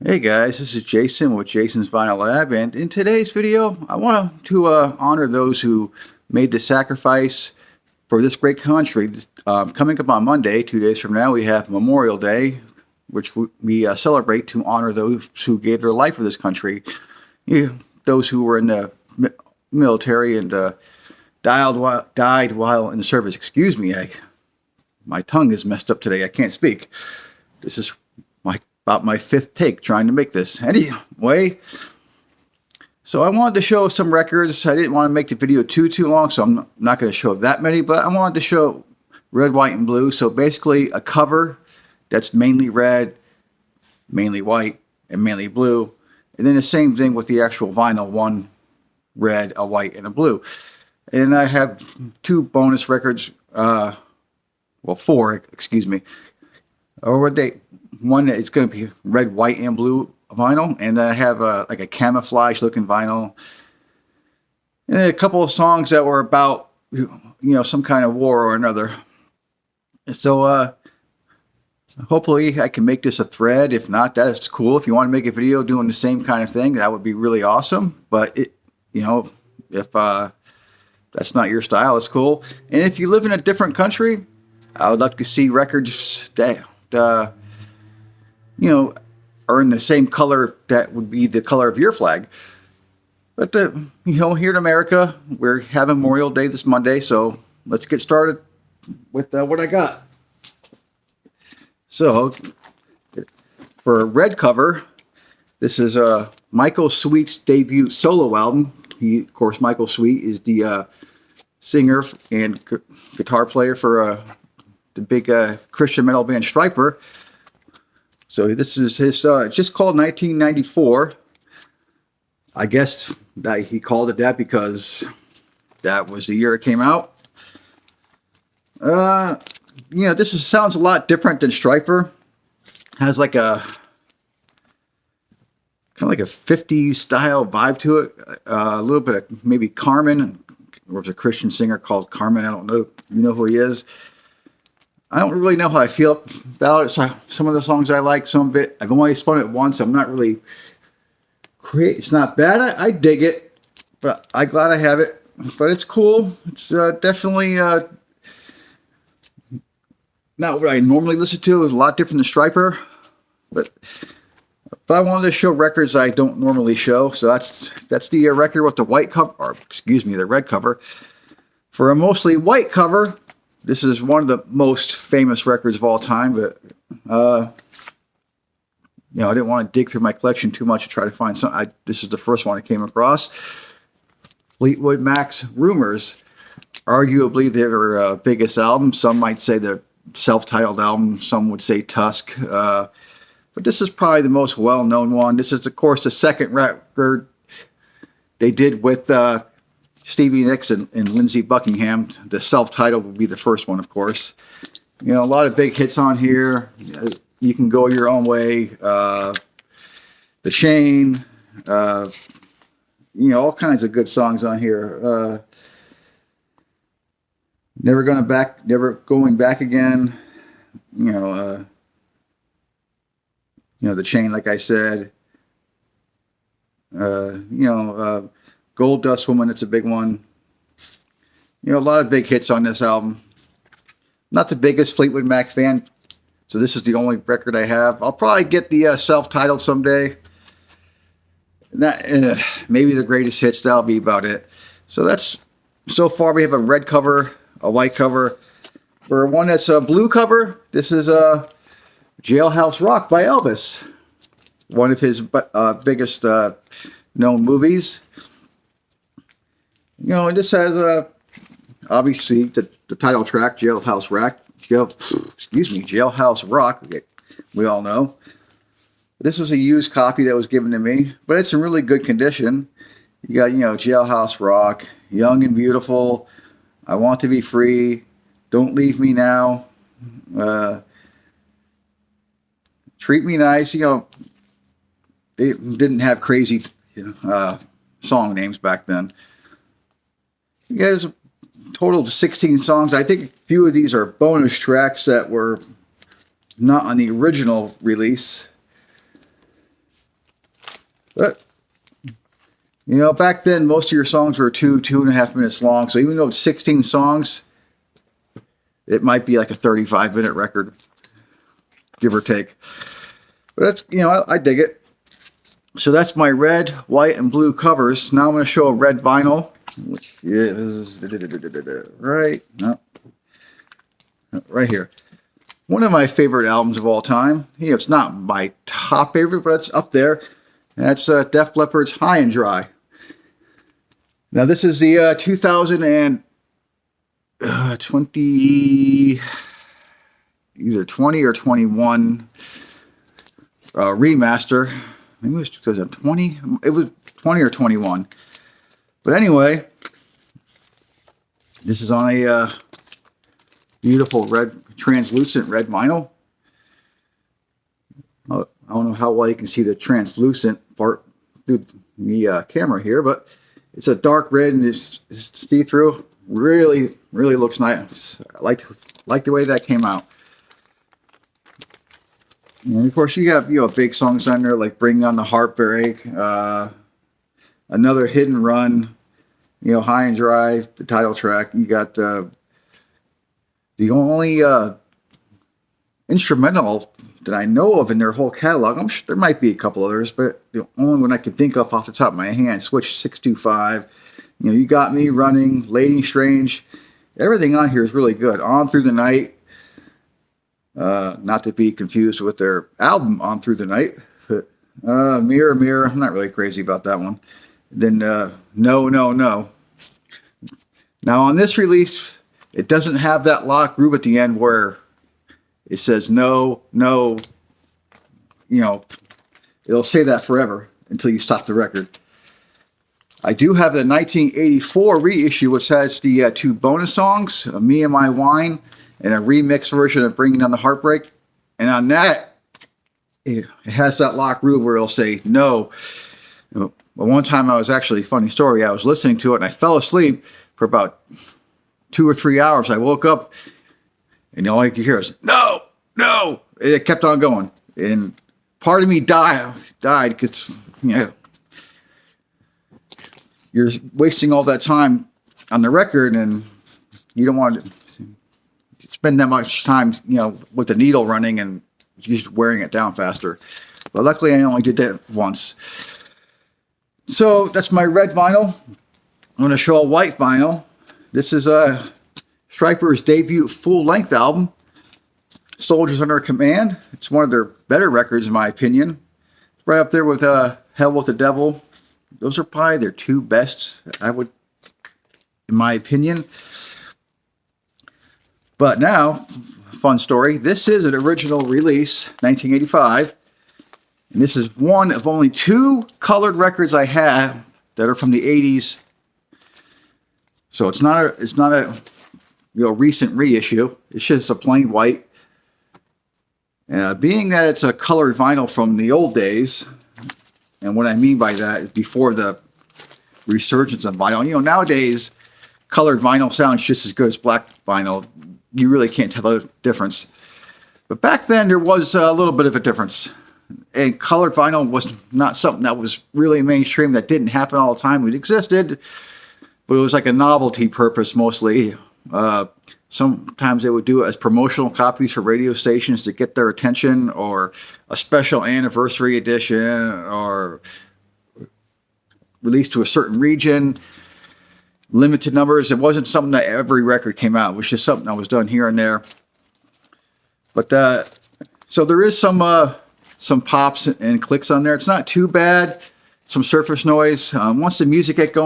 Hey guys, this is Jason with Jason's Vinyl Lab, and in today's video, I want to honor those who made the sacrifice for this great country. Coming up on Monday, 2 days from now, we have Memorial Day, which we celebrate to honor those who gave their life for this country. Those who were in the military and died while in the service. Excuse me, my tongue is messed up today. I can't speak. This is about my fifth take trying to make this. Anyway, so I wanted to show some records. I didn't want to make the video too long, so I'm not going to show that many, but I wanted to show red, white, and blue. So basically a cover that's mainly red, mainly white, and mainly blue. And then the same thing with the actual vinyl, one red, a white, and a blue. And I have two bonus records, well, four, excuse me. One is going to be red, white, and blue vinyl, and I have like a camouflage looking vinyl, and then a couple of songs that were about some kind of war or another. So hopefully I can make this a thread. If not, that's cool. If you want to make a video doing the same kind of thing, that would be really awesome. But if that's not your style, it's cool. And if you live in a different country, I would like to see records that are in the same color that would be the color of your flag. But here in America, we're having Memorial Day this Monday, so let's get started with what I got. So for a red cover, this is Michael Sweet's debut solo album. Of course, Michael Sweet is the singer and guitar player for the big Christian metal band Stryper. So this is his, it's just called 1994. I guess that he called it that because that was the year it came out. Sounds a lot different than Stryper. Has like a kind of like a 50s style vibe to it. A little bit of maybe Carmen. There was a Christian singer called Carmen. I don't know. You know who he is? I don't really know how I feel about it. So some of the songs I like, some of it I've only spun it once. I'm not really it's not bad. I dig it, but I'm glad I have it. But it's cool. It's definitely not what I normally listen to. It's a lot different than Stryper, but I wanted to show records I don't normally show. So that's the record with the white cover, or excuse me, the red cover. For a mostly white cover, this is one of the most famous records of all time, but I didn't want to dig through my collection too much to try to find some. This is the first one I came across. Fleetwood Mac's Rumors, arguably their biggest album. Some might say their self-titled album. Some would say Tusk. But this is probably the most well-known one. This is, of course, the second record they did with Stevie Nicks and Lindsey Buckingham. The self-titled would be the first one, of course. A lot of big hits on here. You Can Go Your Own Way, The Shane, all kinds of good songs on here. Never Going Back Again. The Chain, like I said. Gold Dust Woman, it's a big one. A lot of big hits on this album. Not the biggest Fleetwood Mac fan, so this is the only record I have. I'll probably get the self-titled someday. Maybe the greatest hits, that'll be about it. So far we have a red cover, a white cover. For one that's a blue cover, this is Jailhouse Rock by Elvis. One of his biggest known movies. And this has obviously the title track, Jailhouse Rock. We all know. This was a used copy that was given to me, but it's in really good condition. You got, Jailhouse Rock, Young and Beautiful, I Want to Be Free, Don't Leave Me Now, Treat Me Nice. They didn't have crazy song names back then. There's a total of 16 songs. I think a few of these are bonus tracks that were not on the original release. But, you know, back then, most of your songs were 2.5 minutes long. So even though it's 16 songs, it might be like a 35-minute record, give or take. But that's, you know, I dig it. So that's my red, white, and blue covers. Now I'm going to show a red vinyl, which is right here. One of my favorite albums of all time. You know, it's not my top favorite, but it's up there. That's Def Leppard's High and Dry. Now this is the 2020, either 20 or 21 remaster. Maybe it was 2020. It was 20 or 21. But anyway, this is on a beautiful red, translucent red vinyl. I don't know how well you can see the translucent part through the camera here, but it's a dark red and it's see-through. Really, really looks nice. I like the way that came out. And of course, you have, you know, big songs on there like "Bring On the Heartbreak," another "Hit and Run," you know, "High and Dry," the title track. You got the only instrumental that I know of in their whole catalog. I'm sure there might be a couple others, but the only one I can think of off the top of my hand, Switch 625. You know, You Got Me, Running, Lady Strange. Everything on here is really good. On Through the Night. Not to be confused with their album On Through the Night. But, Mirror, Mirror. I'm not really crazy about that one. Then No, No, No. Now on this release, it doesn't have that lock groove at the end where it says no, no. You know, it'll say that forever until you stop the record. I do have the 1984 reissue, which has the 2 bonus songs, Me and My Wine, and a remix version of Bringing On the Heartbreak. And on that, it has that lock groove where it'll say no. But one time I was actually, funny story, I was listening to it and I fell asleep for about 2 or 3 hours. I woke up and all I could hear was, no, no. It kept on going. And part of me died because, you know, you're wasting all that time on the record and you don't want to spend that much time, you know, with the needle running and just wearing it down faster. But luckily I only did that once. So that's my red vinyl. I'm going to show a white vinyl. This is Stryper's debut full-length album, Soldiers Under Command. It's one of their better records in my opinion. Right up there with Hell with the Devil. Those are probably their 2 best, I would, in my opinion. But now, fun story. This is an original release, 1985. And this is one of only 2 colored records I have that are from the 80s. So it's not a you know, recent reissue. It's just a plain white. Being that it's a colored vinyl from the old days, and what I mean by that is before the resurgence of vinyl. You know, nowadays, colored vinyl sounds just as good as black vinyl. You really can't tell the difference. But back then, there was a little bit of a difference. And colored vinyl was not something that was really mainstream, that didn't happen all the time. It existed, but it was like a novelty purpose mostly. Sometimes they would do it as promotional copies for radio stations to get their attention, or a special anniversary edition, or released to a certain region, limited numbers. It wasn't something that every record came out. It was just something that was done here and there. But so there is some pops and clicks on there. It's not too bad. Some surface noise. Once the music gets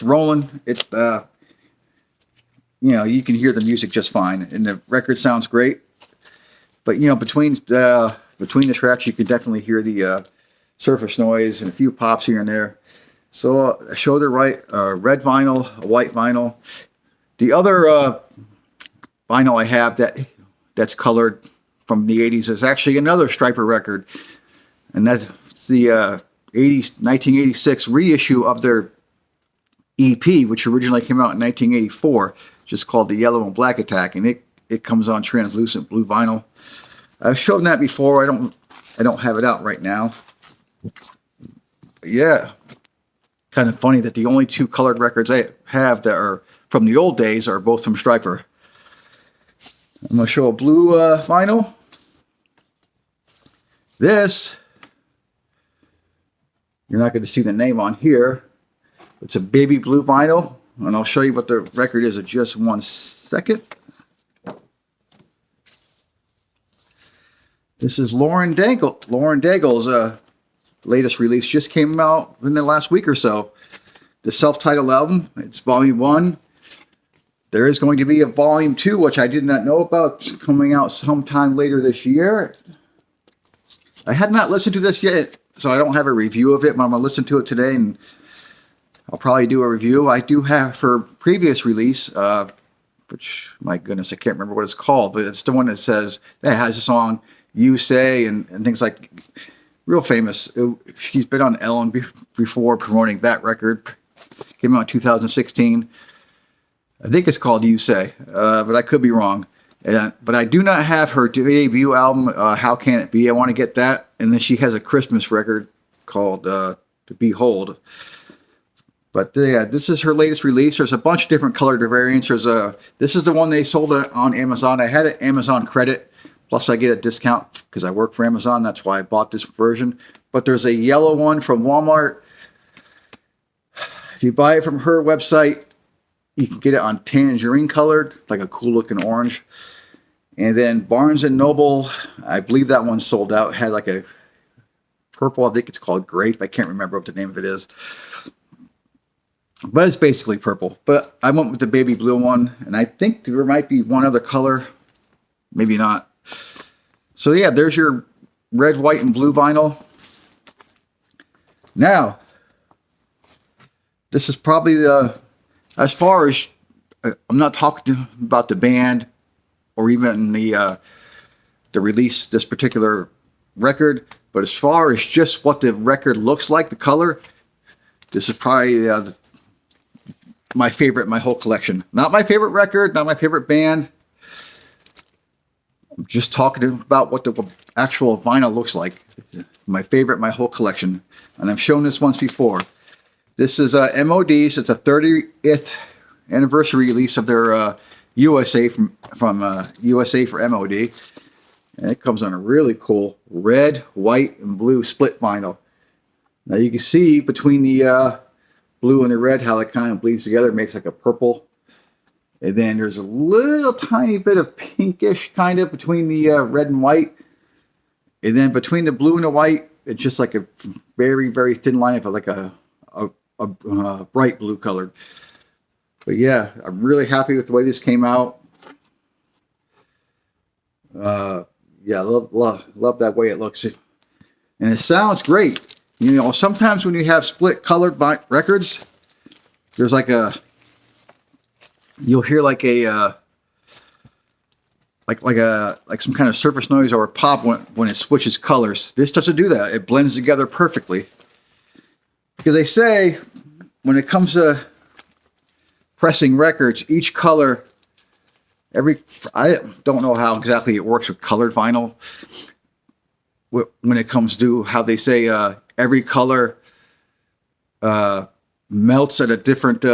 rolling, it's you know, you can hear the music just fine, and the record sounds great. But you know, between the tracks, you can definitely hear the surface noise and a few pops here and there. So I showed the red vinyl, a white vinyl. The other vinyl I have that's colored from the 80s is actually another Stryper record, and that's the 1986 reissue of their EP, which originally came out in 1984, just called the Yellow and Black Attack, and it comes on translucent blue vinyl. I've shown that before. I don't have it out right now. Yeah. Kind of funny that the only two colored records I have that are from the old days are both from Stryper. I'm going to show a blue vinyl. This, you're not going to see the name on here. It's a baby blue vinyl, and I'll show you what the record is in just 1 second. This is Lauren Daigle. Lauren Daigle's latest release just came out in the last week or so. The self-titled album, it's volume 1. There is going to be a volume 2, which I did not know about, coming out sometime later this year. I had not listened to this yet, so I don't have a review of it, but I'm going to listen to it today, and I'll probably do a review. I do have her previous release, which, my goodness, I can't remember what it's called, but it's the one that has a song, You Say, and things like, real famous. She's been on Ellen before promoting that record. Came out in 2016. I think it's called You Say, but I could be wrong. But I do not have her debut album, How Can It Be? I want to get that. And then she has a Christmas record called To Behold. But yeah, this is her latest release. There's a bunch of different colored variants. This is the one they sold on Amazon. I had an Amazon credit. Plus, I get a discount because I work for Amazon. That's why I bought this version. But there's a yellow one from Walmart. If you buy it from her website, you can get it on tangerine colored, like a cool looking orange. And then Barnes & Noble, I believe that one sold out. It had like a purple, I think it's called Grape. I can't remember what the name of it is. But it's basically purple. But I went with the baby blue one. And I think there might be one other color. Maybe not. So yeah, there's your red, white, and blue vinyl. Now, this is probably as far as, I'm not talking about the band or even the release, this particular record, but as far as just what the record looks like, the color, this is probably my favorite in my whole collection. Not my favorite record, not my favorite band. I'm just talking about what the actual vinyl looks like. My favorite in my whole collection. And I've shown this once before. This is MOD's. It's a 30th anniversary release of their USA from USA for MOD. And it comes on a really cool red, white, and blue split vinyl. Now you can see between the blue and the red how it kind of bleeds together. It makes like a purple. And then there's a little tiny bit of pinkish kind of between the red and white. And then between the blue and the white, it's just like a very, very thin line of like a bright blue colored. But yeah, I'm really happy with the way this came out. Yeah, love that way it looks. And it sounds great. You know, sometimes when you have split colored records, there's like you'll hear like a like some kind of surface noise or a pop when it switches colors. This doesn't do that. It blends together perfectly. Because they say when it comes to pressing records, each color, I don't know how exactly it works with colored vinyl. When it comes to how they say every color melts at a different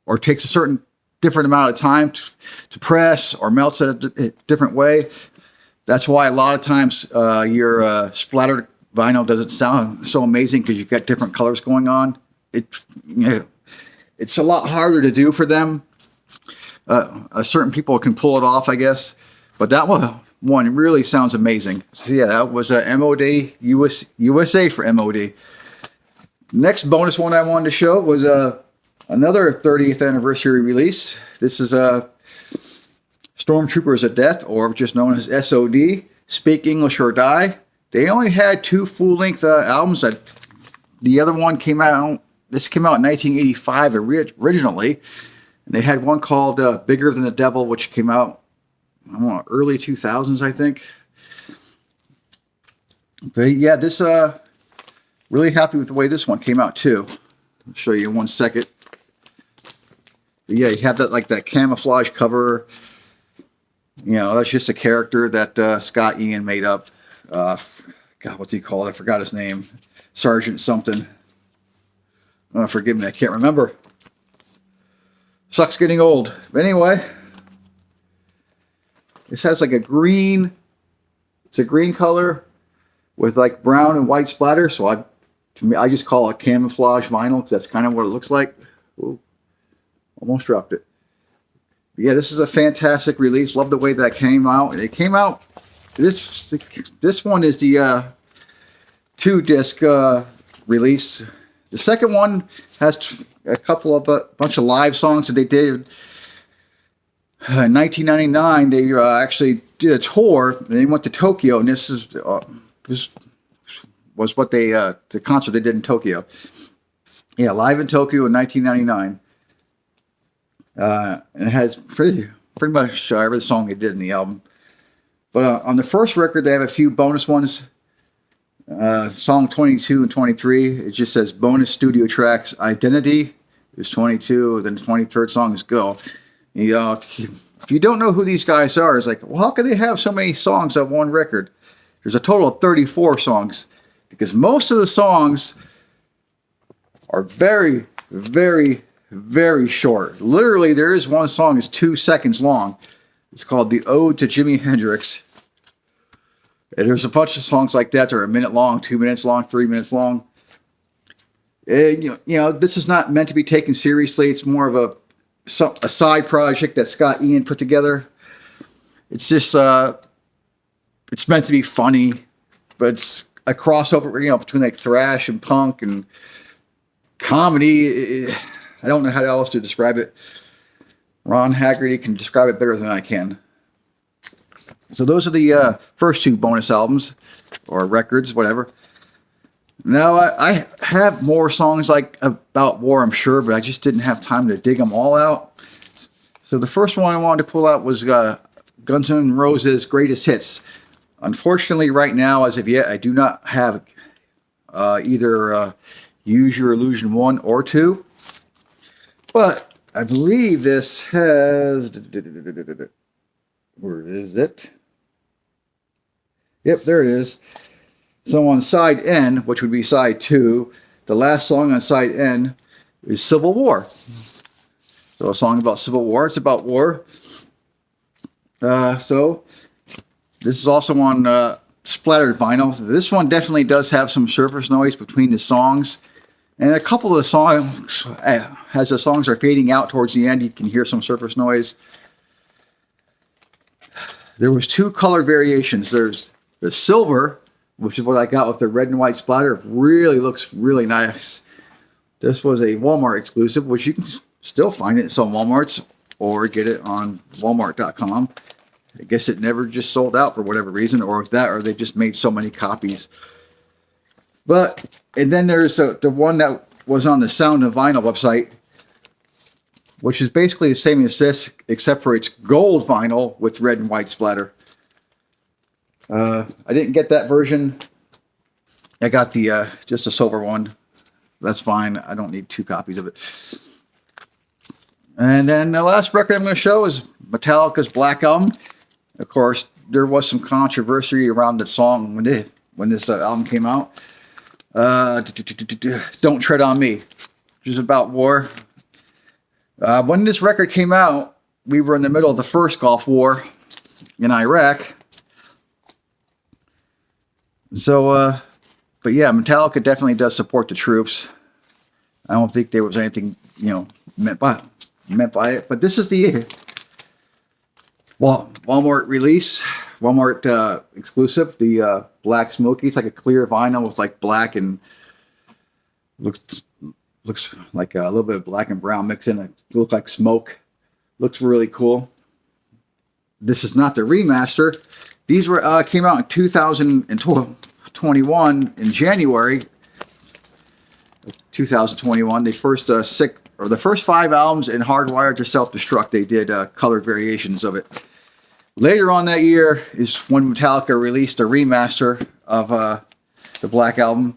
or takes a certain different amount of time to press or melts at a different way. That's why a lot of times your splattered vinyl doesn't sound so amazing because you've got different colors going on. It's a lot harder to do for them. Certain people can pull it off, I guess, but that one really sounds amazing. So yeah, that was MOD USA for MOD. Next bonus one I wanted to show was another 30th anniversary release. This is Stormtroopers of Death, or just known as SOD, Speak English or Die. They only had 2 full-length albums. The other one came out, this came out in 1985 originally. And they had one called Bigger Than the Devil, which came out, I don't know, early 2000s, I think. But yeah, this, really happy with the way this one came out too. I'll show you in 1 second. But yeah, you have that camouflage cover. You know, that's just a character that Scott Ian made up. God, what's he called? I forgot his name. Sergeant something. Oh, forgive me, I can't remember. Sucks getting old. But anyway, this has like a green. It's a green color with like brown and white splatter. So I just call it camouflage vinyl because that's kind of what it looks like. Ooh, almost dropped it. But yeah, this is a fantastic release. Love the way that came out. It came out. This one is the 2-disc release. The second one has a couple of bunch of live songs that they did. In 1999, they actually did a tour. And they went to Tokyo, and this was what they the concert they did in Tokyo. Yeah, live in Tokyo in 1999. And it has pretty much every song they did in the album. But on the first record, they have a few bonus ones. Song 22 and 23, it just says bonus studio tracks. Identity is 22, then the 23rd song is Go. You know, if you don't know who these guys are, it's like, well, how can they have so many songs on one record? There's a total of 34 songs because most of the songs are very, very, very short. Literally, there is one song that's 2 seconds long. It's called The Ode to Jimi Hendrix. And there's a bunch of songs like that that are a minute long, 2 minutes long, 3 minutes long. And, you know, this is not meant to be taken seriously. It's more of a side project that Scott Ian put together. It's just, it's meant to be funny, but it's a crossover, you know, between like thrash and punk and comedy. I don't know how else to describe it. Ron Haggerty can describe it better than I can. So those are the first 2 bonus albums or records, whatever. Now I have more songs like about war, I'm sure, but I just didn't have time to dig them all out. So the first one I wanted to pull out was Guns N' Roses' Greatest Hits. Unfortunately, right now, as of yet, I do not have either Use Your Illusion 1 or 2. But I believe this has... Where is it? Yep, there it is. So on side N, which would be side 2, the last song on side N is Civil War. So a song about Civil War. It's about war. So this is also on splattered vinyl. This one definitely does have some surface noise between the songs. And a couple of the songs, as the songs are fading out towards the end, you can hear some surface noise. There was 2 color variations. There's the silver, which is what I got with the red and white splatter. Really looks really nice. This was a Walmart exclusive, which you can still find it in some Walmarts or get it on Walmart.com. I guess it never just sold out for whatever reason, or if that, or they just made so many copies. But, and then there's the one that was on the Sound of Vinyl website, which is basically the same as this, except for it's gold vinyl with red and white splatter. I didn't get that version. I got the just a silver one. That's fine. I don't need 2 copies of it. And then the last record I'm going to show is Metallica's Black Album. Of course, there was some controversy around the song when this album came out. Don't Tread on Me, which is about war. When this record came out, we were in the middle of the first Gulf War in Iraq. So, but yeah, Metallica definitely does support the troops. I don't think there was anything, you know, meant by it. But this is the Walmart release, Walmart exclusive, the Black Smoky. It's like a clear vinyl with like black and looks like a little bit of black and brown mixed in. It looks like smoke. Looks really cool. This is not the remaster. These were came out in 2021 in January of 2021. The first the first 5 albums in Hardwired to Self-Destruct, they did colored variations of it. Later on that year is when Metallica released a remaster of the Black Album.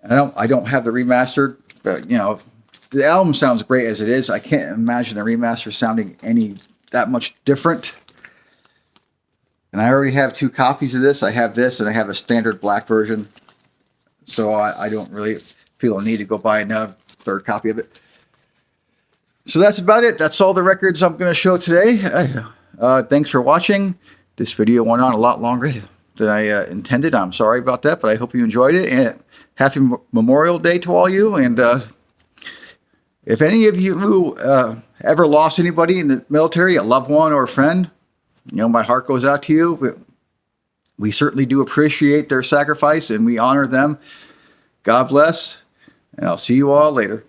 I don't have the remastered, but you know, the album sounds great as it is. I can't imagine the remaster sounding that much different. And I already have 2 copies of this. I have this and I have a standard black version. So I don't really feel a need to go buy another 3rd copy of it. So that's about it. That's all the records I'm going to show today. Thanks for watching. This video went on a lot longer than I intended. I'm sorry about that, but I hope you enjoyed it. And happy Memorial Day to all you. And if any of you ever lost anybody in the military, a loved one or a friend, you know, my heart goes out to you. We certainly do appreciate their sacrifice and we honor them. God bless, and I'll see you all later.